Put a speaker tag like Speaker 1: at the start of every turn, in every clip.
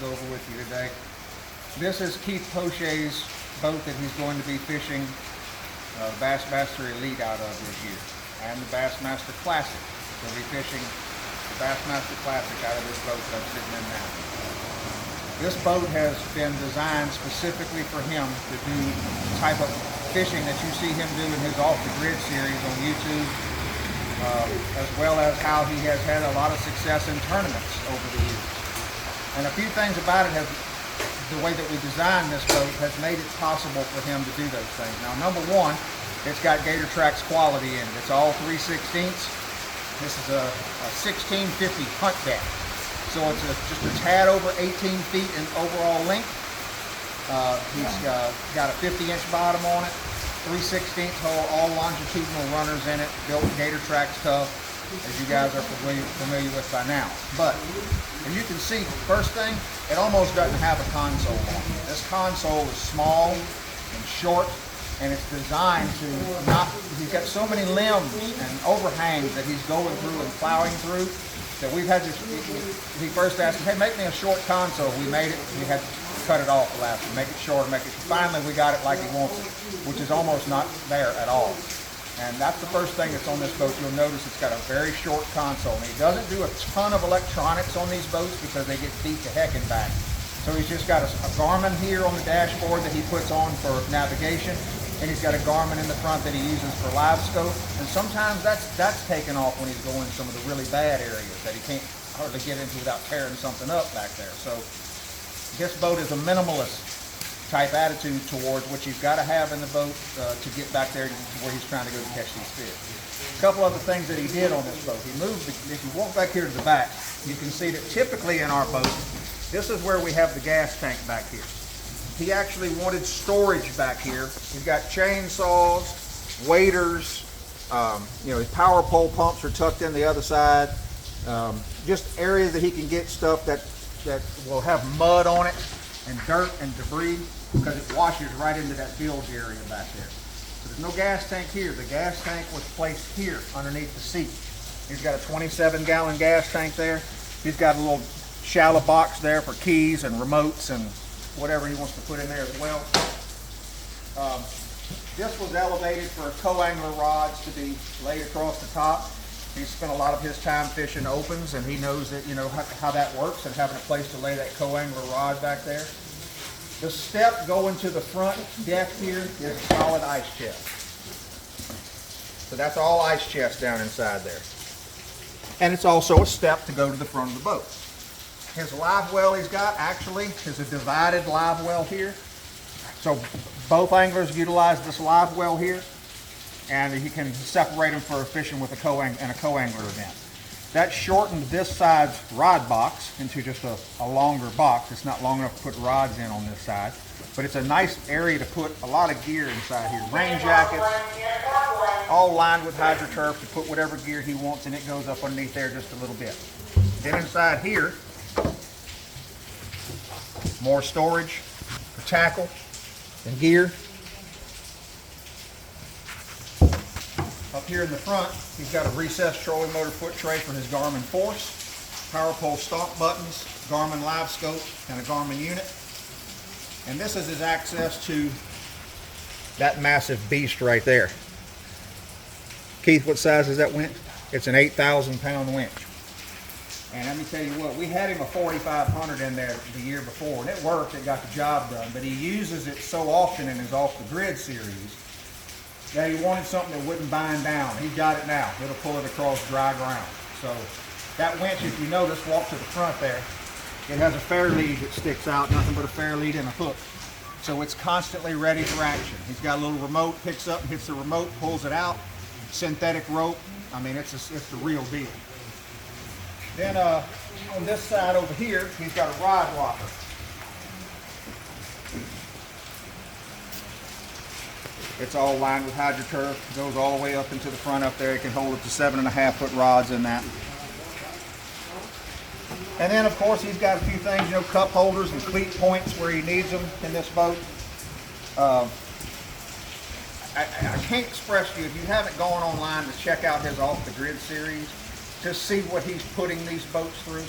Speaker 1: go over with you today. This is Keith Poche's boat that he's going to be fishing Bassmaster Elite out of this year, and the Bassmaster Classic. He'll be fishing the Bassmaster Classic out of this boat that I'm sitting in now. This boat has been designed specifically for him to do the type of fishing that you see him do in his Off the Grid series on YouTube, as well as how he has had a lot of success in tournaments over the years. And a few things about it have, the way that we designed this boat has made it possible for him to do those things. Now, number one, it's got Gator Trax quality in it. It's all 3/16. This is a 1650 hunt deck. So it's just a tad over 18 feet in overall length. He's got a 50-inch bottom on it, 3/16 hole, all longitudinal runners in it, built Gator Trax tough, as you guys are familiar with by now. But as you can see, first thing, it almost doesn't have a console on it. This console is small and short, and it's designed to not, he's got so many limbs and overhangs that he's going through and plowing through that we've had to, he first asked, hey, make me a short console. We made it, we had to cut it off the last one, make it short, make it, finally we got it like he wants it, which is almost not there at all. And that's the first thing that's on this boat. You'll notice it's got a very short console. And he doesn't do a ton of electronics on these boats because they get beat to heck and back. So he's just got a Garmin here on the dashboard that he puts on for navigation, and he's got a Garmin in the front that he uses for live scope. And sometimes that's taken off when he's going some of the really bad areas that he can't hardly get into without tearing something up back there. So this boat is a minimalist type attitude towards what you've got to have in the boat to get back there to where he's trying to go to catch these fish. A couple other things that he did on this boat. He moved, if you walk back here to the back, you can see that typically in our boat, this is where we have the gas tank back here. He actually wanted storage back here. He's got chainsaws, waders, his power pole pumps are tucked in the other side. Just areas that he can get stuff that will have mud on it and dirt and debris, because it washes right into that bilge area back there. So there's no gas tank here. The gas tank was placed here underneath the seat. He's got a 27-gallon gas tank there. He's got a little shallow box there for keys and remotes and whatever he wants to put in there as well. This was elevated for co-angler rods to be laid across the top. He's spent a lot of his time fishing opens, and he knows that, how that works, and having a place to lay that co-angler rod back there. The step going to the front deck here is a solid ice chest. So that's all ice chest down inside there. And it's also a step to go to the front of the boat. His live well he's got actually is a divided live well here. So both anglers utilize this live well here, and he can separate them for fishing with a co-angler event. That shortened this side's rod box into just a longer box. It's not long enough to put rods in on this side, but it's a nice area to put a lot of gear inside here. Rain jackets, all lined with HydroTurf to put whatever gear he wants, and it goes up underneath there just a little bit. Then inside here, more storage for tackle and gear. Up here in the front, he's got a recessed trolling motor foot tray for his Garmin Force, power pole stalk buttons, Garmin live scope, and a Garmin unit. And this is his access to that massive beast right there. Keith, what size is that winch? It's an 8,000-pound winch. And let me tell you what, we had him a 4,500 in there the year before, and it worked, it got the job done, but he uses it so often in his Off the Grid series that he wanted something that wouldn't bind down. He got it now. It'll pull it across dry ground. So that winch, if you notice, walk to the front there, it has a fair lead that sticks out, nothing but a fair lead and a hook. So it's constantly ready for action. He's got a little remote, picks up, hits the remote, pulls it out. Synthetic rope. I mean, it's the real deal. Then on this side over here, he's got a rod locker. It's all lined with HydroTurf. Goes all the way up into the front up there. It can hold up to 7.5-foot rods in that. And then, of course, he's got a few things, cup holders and cleat points where he needs them in this boat. I can't express to you, if you haven't gone online to check out his Off the Grid series, to see what he's putting these boats through.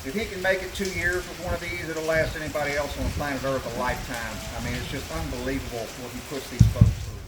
Speaker 1: if he can make it 2 years with one of these, it'll last anybody else on the planet Earth a lifetime. I mean, it's just unbelievable what he puts these folks through.